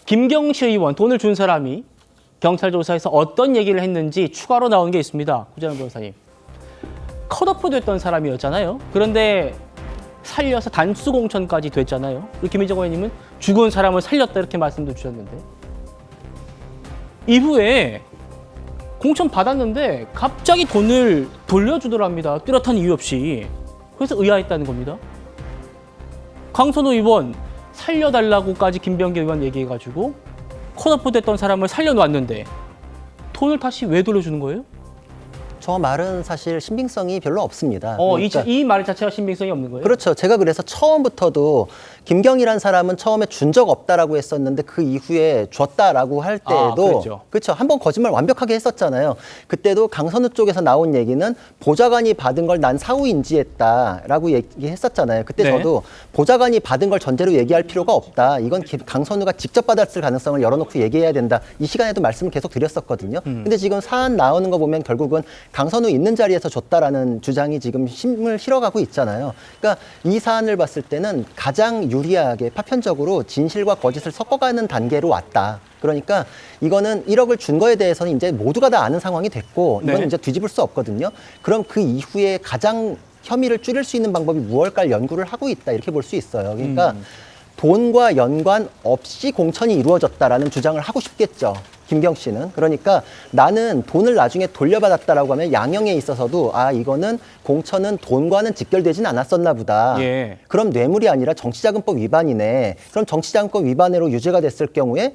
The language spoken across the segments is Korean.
김경시 의원 돈을 준 사람이 경찰 조사에서 어떤 얘기를 했는지 추가로 나온 게 있습니다. 구자영 변호사님. 컷오프 됐던 사람이었잖아요. 그런데 살려서 단수 공천까지 됐잖아요. 김희정 의원님은 죽은 사람을 살렸다 이렇게 말씀도 주셨는데 이후에 공천 받았는데 갑자기 돈을 돌려주더랍니다. 뚜렷한 이유 없이. 그래서 의아했다는 겁니다. 강선우 의원 살려달라고까지 김병기 의원 얘기해가지고 컷오프 됐던 사람을 살려놨는데 돈을 다시 왜 돌려주는 거예요? 저 말은 사실 신빙성이 별로 없습니다. 이 말 자체가 신빙성이 없는 거예요? 그렇죠. 제가 그래서 처음부터도 김경이란 사람은 처음에 준 적 없다라고 했었는데 그 이후에 줬다라고 할 때도 그렇죠. 한번 거짓말 완벽하게 했었잖아요. 그때도 강선우 쪽에서 나온 얘기는 보좌관이 받은 걸 난 사후 인지했다라고 얘기했었잖아요. 그때 저도 보좌관이 받은 걸 전제로 얘기할 필요가 없다. 이건 강선우가 직접 받았을 가능성을 열어놓고 얘기해야 된다. 이 시간에도 말씀을 계속 드렸었거든요. 근데 지금 사안 나오는 거 보면 결국은 강선우 있는 자리에서 줬다라는 주장이 지금 힘을 실어가고 있잖아요. 그러니까 이 사안을 봤을 때는 가장 유리하게 파편적으로 진실과 거짓을 섞어가는 단계로 왔다. 그러니까 이거는 1억을 준 거에 대해서는 이제 모두가 다 아는 상황이 됐고 이건 이제 뒤집을 수 없거든요. 그럼 그 이후에 가장 혐의를 줄일 수 있는 방법이 무엇일까 연구를 하고 있다. 이렇게 볼 수 있어요. 그러니까 돈과 연관 없이 공천이 이루어졌다라는 주장을 하고 싶겠죠. 김경 씨는. 그러니까 나는 돈을 나중에 돌려받았다라고 하면 양형에 있어서도 이거는 공천은 돈과는 직결되진 않았었나 보다. 그럼 뇌물이 아니라 정치자금법 위반이네. 그럼 정치자금법 위반으로 유죄가 됐을 경우에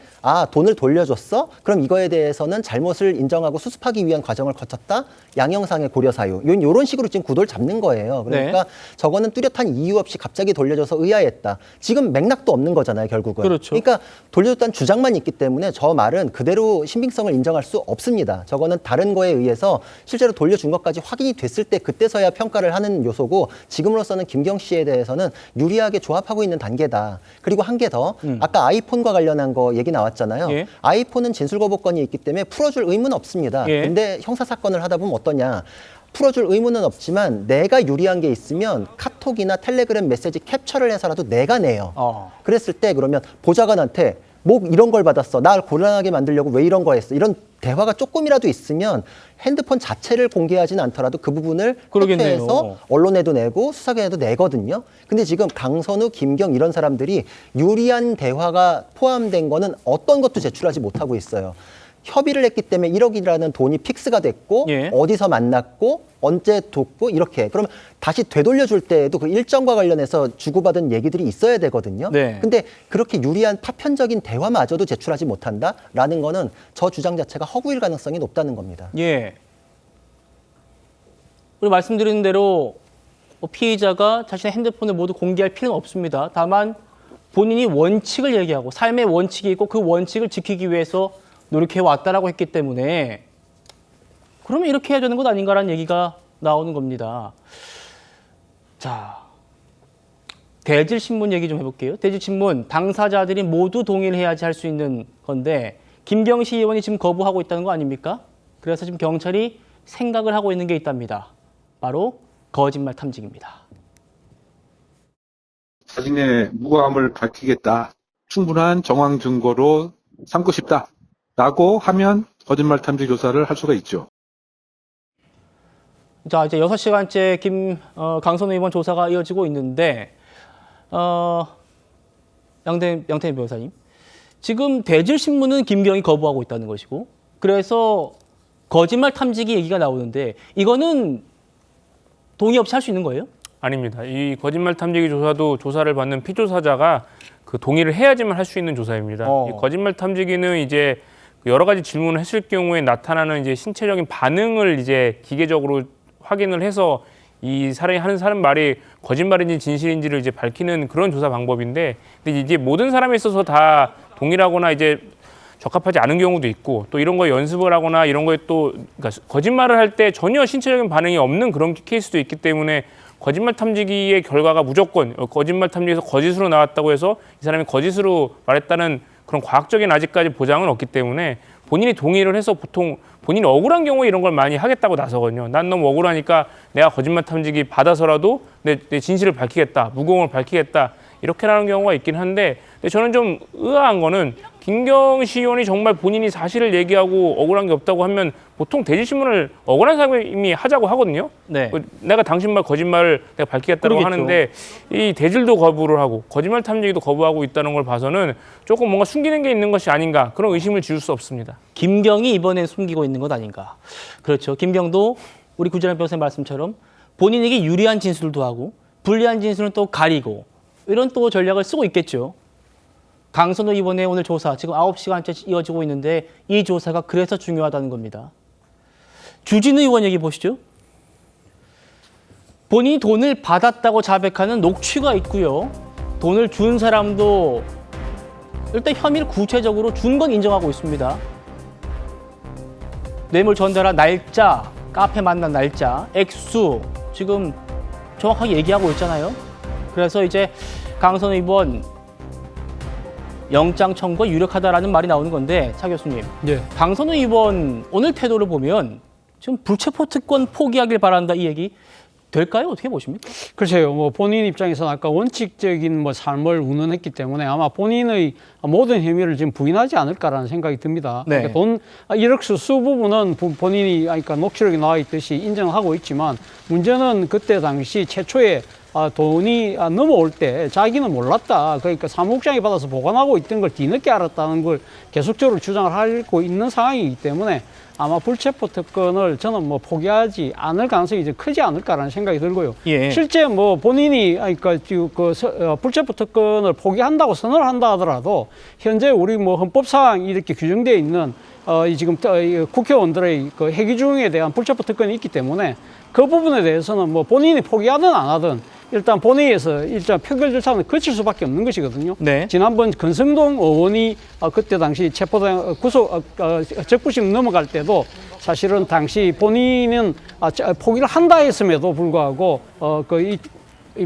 돈을 돌려줬어? 그럼 이거에 대해서는 잘못을 인정하고 수습하기 위한 과정을 거쳤다? 양형상의 고려사유. 이런 식으로 지금 구도를 잡는 거예요. 그러니까 저거는 뚜렷한 이유 없이 갑자기 돌려줘서 의아했다. 지금 맥락도 없는 거잖아요, 결국은. 그렇죠. 그러니까 돌려줬다는 주장만 있기 때문에 저 말은 그대로 신빙성을 인정할 수 없습니다. 저거는 다른 거에 의해서 실제로 돌려준 것까지 확인이 됐을 때 그때서야 평가를 하는 요소고 지금으로서는 김경 씨에 대해서는 유리하게 조합하고 있는 단계다. 그리고 한 개 더 아까 아이폰과 관련한 거 얘기 나왔잖아요. 아이폰은 진술거부권이 있기 때문에 풀어줄 의무는 없습니다. 근데 형사사건을 하다 보면 어떠냐. 풀어줄 의무는 없지만 내가 유리한 게 있으면 카톡이나 텔레그램 메시지 캡처를 해서라도 내가 내요. 그랬을 때 그러면 보좌관한테 뭐 이런 걸 받았어. 날 곤란하게 만들려고 왜 이런 거 했어. 이런 대화가 조금이라도 있으면 핸드폰 자체를 공개하지는 않더라도 그 부분을 캡처해서 언론에도 내고 수사기관에도 내거든요. 근데 지금 강선우, 김경 이런 사람들이 유리한 대화가 포함된 거는 어떤 것도 제출하지 못하고 있어요. 협의를 했기 때문에 1억이라는 돈이 픽스가 됐고 어디서 만났고 언제 뒀고 이렇게 그러면 다시 되돌려줄 때에도 그 일정과 관련해서 주고받은 얘기들이 있어야 되거든요. 근데 그렇게 유리한 파편적인 대화마저도 제출하지 못한다라는 거는 저 주장 자체가 허구일 가능성이 높다는 겁니다. 그리고 말씀드린 대로 피해자가 자신의 핸드폰을 모두 공개할 필요는 없습니다. 다만 본인이 원칙을 얘기하고 삶의 원칙이 있고 그 원칙을 지키기 위해서 노력해왔다라고 했기 때문에 그러면 이렇게 해야 되는 것 아닌가라는 얘기가 나오는 겁니다. 자, 대질신문 얘기 좀 해볼게요. 대질신문, 당사자들이 모두 동의를 해야지 할 수 있는 건데 김경시 의원이 지금 거부하고 있다는 거 아닙니까? 그래서 지금 경찰이 생각을 하고 있는 게 있답니다. 바로 거짓말 탐지기입니다. 자신의 무고함을 밝히겠다. 충분한 정황 증거로 삼고 싶다. 라고 하면 거짓말 탐지 조사를 할 수가 있죠. 자, 이제 6시간째 강선우 의원 조사가 이어지고 있는데 양태인 변호사님, 지금 대질신문은 김경이 거부하고 있다는 것이고 그래서 거짓말 탐지기 얘기가 나오는데 이거는 동의 없이 할 수 있는 거예요? 아닙니다. 이 거짓말 탐지기 조사도 조사를 받는 피조사자가 그 동의를 해야지만 할 수 있는 조사입니다. 이 거짓말 탐지기는 이제 여러 가지 질문을 했을 경우에 나타나는 이제 신체적인 반응을 이제 기계적으로 확인을 해서 이 사람이 하는 사람 말이 거짓말인지 진실인지를 이제 밝히는 그런 조사 방법인데, 근데 이제 모든 사람에 있어서 다 동일하거나 이제 적합하지 않은 경우도 있고, 또 이런 거 연습을 하거나 이런 거에 또 그러니까 거짓말을 할 때 전혀 신체적인 반응이 없는 그런 케이스도 있기 때문에 거짓말 탐지기의 결과가 무조건 거짓말 탐지기에서 거짓으로 나왔다고 해서 이 사람이 거짓으로 말했다는 그런 과학적인 아직까지 보장은 없기 때문에 본인이 동의를 해서 보통 본인이 억울한 경우에 이런 걸 많이 하겠다고 나서거든요. 난 너무 억울하니까 내가 거짓말 탐지기 받아서라도 내 진실을 밝히겠다, 무고함을 밝히겠다 이렇게라는 경우가 있긴 한데, 근데 저는 좀 의아한 거는 김경식 의원이 정말 본인이 사실을 얘기하고 억울한 게 없다고 하면 보통 대질신문을 억울한 사람이 하자고 하거든요. 네. 내가 당신 말 거짓말을 내가 밝히겠다고 그러겠죠. 하는데 이 대질도 거부를 하고 거짓말 탐지기도 거부하고 있다는 걸 봐서는 조금 뭔가 숨기는 게 있는 것이 아닌가 그런 의심을 지울 수 없습니다. 김경이 이번에 숨기고 있는 것 아닌가. 그렇죠. 김경도 우리 구자란 변호사님 말씀처럼 본인에게 유리한 진술도 하고 불리한 진술은 또 가리고 이런 또 전략을 쓰고 있겠죠. 강선우 의원의 오늘 조사 지금 9시간째 이어지고 있는데 이 조사가 그래서 중요하다는 겁니다. 주진우 의원 얘기 보시죠. 본인이 돈을 받았다고 자백하는 녹취가 있고요. 돈을 준 사람도 일단 혐의를 구체적으로 준 건 인정하고 있습니다. 뇌물 전달한 날짜, 카페 만난 날짜, 액수 지금 정확하게 얘기하고 있잖아요. 그래서 이제 강선우 의원 영장 청구가 유력하다라는 말이 나오는 건데 차 교수님, 예. 강선우 의원 오늘 태도를 보면 지금 불체포 특권 포기하길 바란다 이 얘기 될까요? 어떻게 보십니까? 글쎄요, 뭐 본인 입장에서는 아까 원칙적인 뭐 삶을 운운했기 때문에 아마 본인의 모든 혐의를 지금 부인하지 않을까라는 생각이 듭니다. 네. 그러니까 돈 1억 수 부분은 본인이 그러니까 녹취록에 나와 있듯이 인정하고 있지만 문제는 그때 당시 최초에 돈이 넘어올 때 자기는 몰랐다. 그러니까 사무국장이 받아서 보관하고 있던 걸 뒤늦게 알았다는 걸 계속적으로 주장을 하고 있는 상황이기 때문에 아마 불체포 특권을 저는 뭐 포기하지 않을 가능성이 이제 크지 않을까라는 생각이 들고요. 예. 실제 뭐 본인이 그러니까 불체포 특권을 포기한다고 선언을 한다 하더라도 현재 우리 뭐 헌법상 이렇게 규정되어 있는 이 지금 국회의원들의 그 회기 중에 대한 불체포 특권이 있기 때문에 그 부분에 대해서는 뭐 본인이 포기하든 안 하든 일단 본회의에서 일단 표결 절차는 거칠 수밖에 없는 것이거든요. 네. 지난번 권성동 의원이 그때 당시 체포된 적부심 넘어갈 때도 사실은 당시 본인은 포기를 한다 했음에도 불구하고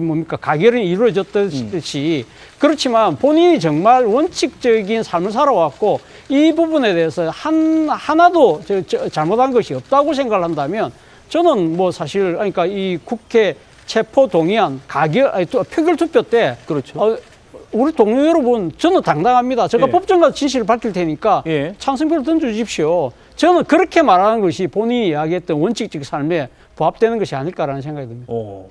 뭡니까 가결이 이루어졌듯이 그렇지만 본인이 정말 원칙적인 삶을 살아왔고 이 부분에 대해서 하나도 잘못한 것이 없다고 생각을 한다면 저는 뭐 사실 그러니까 이 국회 체포 동의안 표결 투표 때 그렇죠. 우리 동료 여러분 저는 당당합니다. 제가 예. 법정가서 진실을 밝힐 테니까 예. 찬성표를 던져주십시오. 저는 그렇게 말하는 것이 본인이 이야기했던 원칙적 삶에 부합되는 것이 아닐까라는 생각이 듭니다. 오.